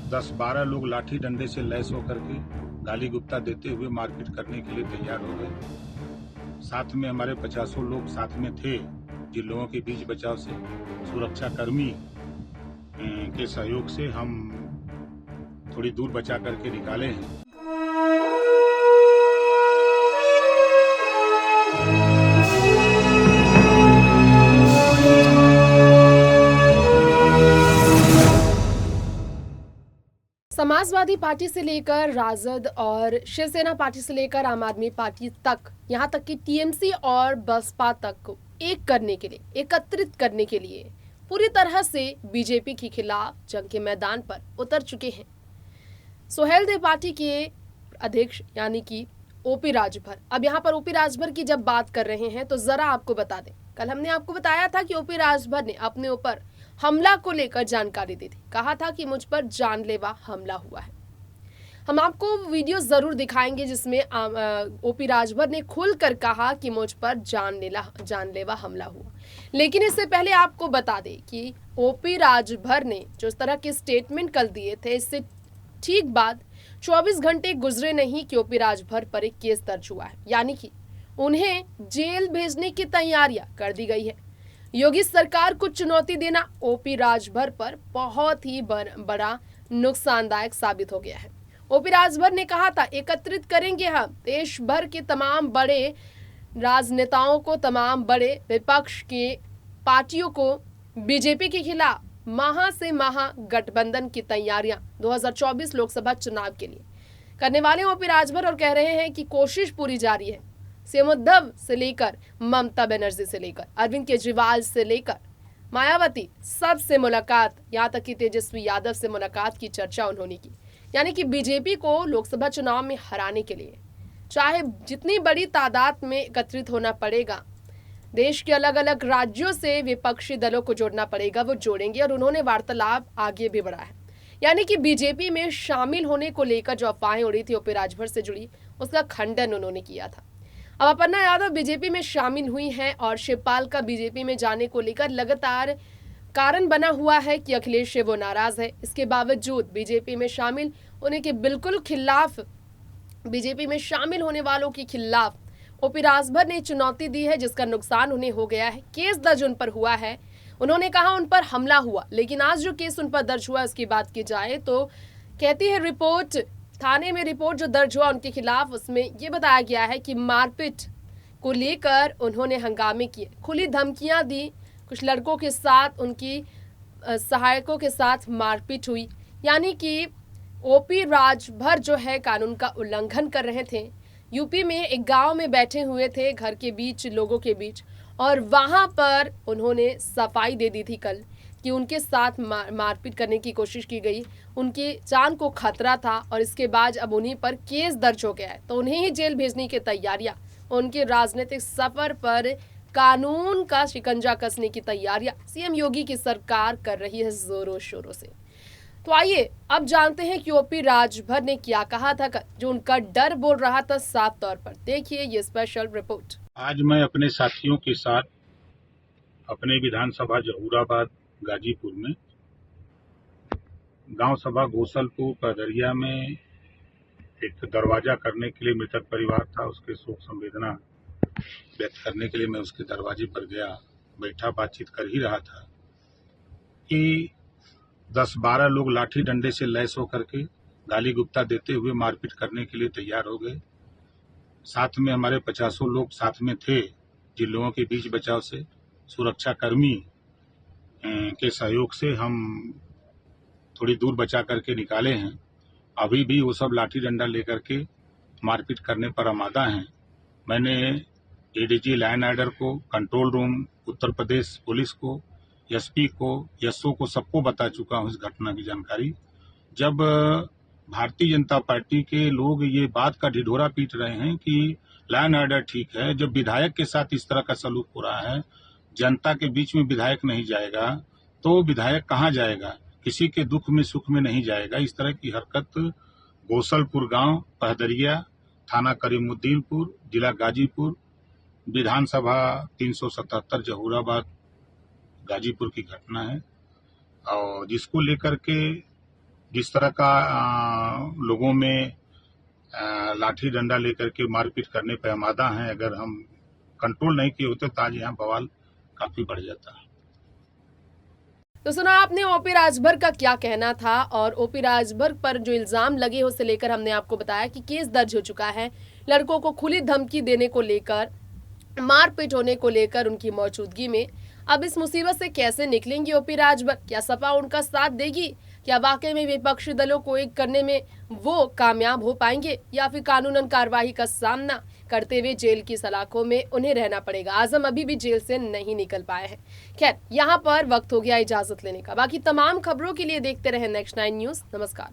10-12 लोग लाठी डंडे से लैस होकर के गाली गुप्ता देते हुए मारपीट करने के लिए तैयार हो गए। साथ में हमारे 50 लोग साथ में थे, जिन लोगों के बीच बचाव से सुरक्षा कर्मी के सहयोग से हम थोड़ी दूर बचा करके निकाले हैं। समाजवादी पार्टी से लेकर राजद और शिवसेना पार्टी से लेकर आम आदमी पार्टी तक, यहां तक कि टीएमसी और बसपा तक को एक करने के लिए, एकत्रित करने के लिए पूरी तरह से बीजेपी के खिलाफ जंग के मैदान पर उतर चुके हैं। सुहेलदेव पार्टी के अध्यक्ष यानी कि ओपी राजभर, अब यहाँ पर ओपी राजभर की जब बात कर रहे हैं तो जरा आपको बता दें, कल हमने आपको बताया था कि ओपी राजभर ने अपने ऊपर हमला को लेकर जानकारी दी थी। कहा था कि मुझ पर जानलेवा हमला हुआ है। हम आपको वीडियो जरूर दिखाएंगे जिसमें ओपी राजभर ने खुलकर कहा कि मुझ पर जानलेवा हमला हुआ। लेकिन इससे पहले आपको बता दें कि ओपी राजभर ने जो इस तरह के स्टेटमेंट कल दिए थे, इससे ठीक बाद 24 घंटे गुजरे नहीं कि ओपी राजभर पर एक केस दर्ज हुआ है, यानी कि उन्हें जेल भेजने की तैयारियां कर दी गई है। योगी सरकार को चुनौती देना ओपी राजभर पर बहुत ही बड़ा नुकसानदायक साबित हो गया है। ओपी राजभर ने कहा था, एकत्रित करेंगे हम देश भर के तमाम बड़े राजनेताओं को, तमाम बड़े विपक्ष के पार्टियों को बीजेपी के खिलाफ महा से महा गठबंधन की तैयारियां 2024 लोकसभा चुनाव के लिए करने वाले ओपी राजभर और कह रहे हैं कि कोशिश पूरी जारी है। सीएम उद्धव से लेकर ममता बनर्जी से लेकर अरविंद केजरीवाल से लेकर मायावती, सबसे मुलाकात, यहाँ तक कि तेजस्वी यादव से मुलाकात की चर्चा उन्होंने की। यानी कि बीजेपी को लोकसभा चुनाव में हराने के लिए चाहे जितनी बड़ी तादाद में एकत्रित होना पड़ेगा, देश के अलग अलग राज्यों से विपक्षी दलों को जोड़ना पड़ेगा, वो जोड़ेंगे। और उन्होंने वार्तालाप आगे भी बढ़ाया। यानी कि बीजेपी में शामिल होने को लेकर जो अफवाहें उड़ी थी ओपी राजभर से जुड़ी, उसका खंडन उन्होंने किया था। अब अपर्णा यादव बीजेपी में शामिल हुई हैं और शिवपाल का बीजेपी में जाने को लेकर लगातार कारण बना हुआ है कि अखिलेश से वो नाराज है। इसके बावजूद बीजेपी में शामिल होने के बिल्कुल खिलाफ, बीजेपी में शामिल होने वालों के खिलाफ ओपी राजभर ने चुनौती दी है, जिसका नुकसान उन्हें हो गया है। केस दर्ज उन पर हुआ है। उन्होंने कहा उन पर हमला हुआ, लेकिन आज जो केस उन पर दर्ज हुआ उसकी बात की जाए तो कहती है रिपोर्ट, थाने में रिपोर्ट जो दर्ज हुआ उनके खिलाफ, उसमें ये बताया गया है कि मारपीट को लेकर उन्होंने हंगामे किए, खुली धमकियां दी, कुछ लड़कों के साथ, उनकी सहायकों के साथ मारपीट हुई। यानी कि ओपी राजभर जो है कानून का उल्लंघन कर रहे थे। यूपी में एक गांव में बैठे हुए थे, घर के बीच, लोगों के बीच, और वहां पर उन्होंने सफाई दे दी थी कल कि उनके साथ मारपीट करने की कोशिश की गई, उनकी जान को खतरा था। और इसके बाद अब उन्हीं पर केस दर्ज हो गया है, तो उन्हें ही जेल भेजने की तैयारियां, उनके राजनीतिक सफर पर कानून का शिकंजा कसने की तैयारियां सीएम योगी की सरकार कर रही है जोरों शोरों से। तो आइए अब जानते हैं कि ओपी राजभर ने क्या कहा था, जो उनका डर बोल रहा था साफ तौर पर। देखिए ये स्पेशल रिपोर्ट। आज मैं अपने साथियों के साथ अपने विधानसभा जहूराबाद गाजीपुर में गांव सभा गोसलपुर पहदरिया में एक दरवाजा करने के लिए, मृतक परिवार था, उसके शोक संवेदना व्यक्त करने के लिए मैं उसके दरवाजे पर गया, बैठा बातचीत कर ही रहा था कि 10-12 लोग लाठी डंडे से लैस होकर के गाली गुप्ता देते हुए मारपीट करने के लिए तैयार हो गए। साथ में हमारे 50 लोग साथ में थे, जिन लोगों के बीच बचाव से सुरक्षा कर्मी के सहयोग से हम थोड़ी दूर बचा करके निकाले हैं। अभी भी वो सब लाठी डंडा लेकर के मारपीट करने पर आमादा हैं। मैंने एडीजी लाइन आर्डर को, control room, Uttar Pradesh police को, एसपी को, एसओ को, सबको बता चुका हूँ इस घटना की जानकारी। जब भारतीय जनता पार्टी के लोग ये बात का ढिढोरा पीट रहे हैं कि लाइन आर्डर ठीक है, जब विधायक के साथ इस तरह का सलूक हो रहा है, जनता के बीच में विधायक नहीं जाएगा तो विधायक कहाँ जाएगा, किसी के दुख में सुख में नहीं जाएगा। इस तरह की हरकत गोसलपुर गांव, पहदरिया, थाना करीमुद्दीनपुर, जिला गाजीपुर, विधानसभा 377 जहूराबाद गाजीपुर की घटना है, और जिसको लेकर के जिस तरह का लोगों में लाठी डंडा लेकर के मारपीट करने पे आमादा हैं, अगर हम कंट्रोल नहीं किए होते तो आज यहाँ बवाल काफी बढ़ जाता। तो सुना आपने ओपी राजभर का क्या कहना था, और ओपी राजभर पर जो इल्जाम लगे उसे लेकर हमने आपको बताया कि केस दर्ज हो चुका है। लड़कों को खुली धमकी देने को लेकर, मारपीट होने को लेकर उनकी मौजूदगी में। अब इस मुसीबत से कैसे निकलेंगे ओपी राजभर? क्या सपा उनका साथ देगी? क्या वाकई में विपक्षी दलों को एक करने में वो कामयाब हो पाएंगे, या फिर कानूनन कार्रवाई का सामना करते हुए जेल की सलाखों में उन्हें रहना पड़ेगा? आजम अभी भी जेल से नहीं निकल पाए हैं। खैर, यहाँ पर वक्त हो गया इजाजत लेने का। बाकी तमाम खबरों के लिए देखते रहे नेक्स्ट 9 न्यूज। नमस्कार।